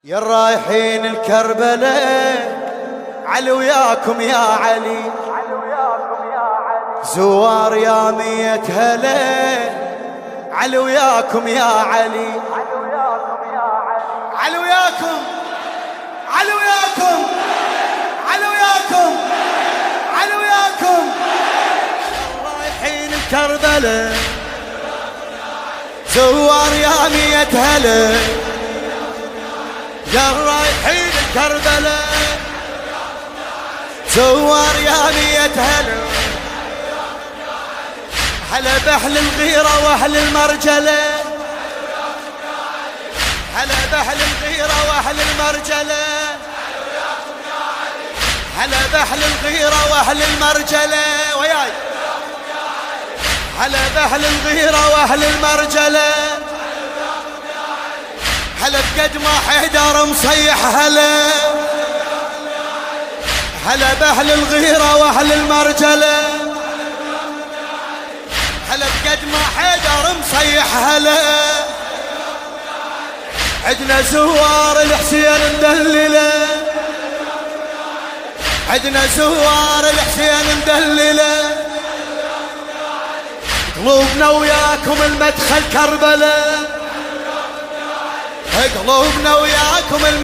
يا الرايحين الكربلاء علي وياكم يا علي، زوار يا مية هلا علي وياكم يا علي، علي وياكم علي وياكم علي وياكم علي وياكم. رايحين الكربلاء زوار يا مية هلا، يا رايحين الكربلاء زوار يا مية هلا، هلا بأهل الغيرة وأهل المرجلة، هلا بأهل الغيرة وأهل المرجلة، هلا بأهل الغيرة وأهل المرجلة وياي، هلا بأهل الغيرة وأهل المرجلة، هلا بقد ما حيدر مصيح هلا، هلا بأهل الغيرة وأهل المرجلة، هلا بقد ما حيدر مصيح هلا. عدنا زوار الحسين مدللة، عدنا زوار الحسين مدللة، قلوبنا وياكم المدخل كربلاء، قلوبنا وياكم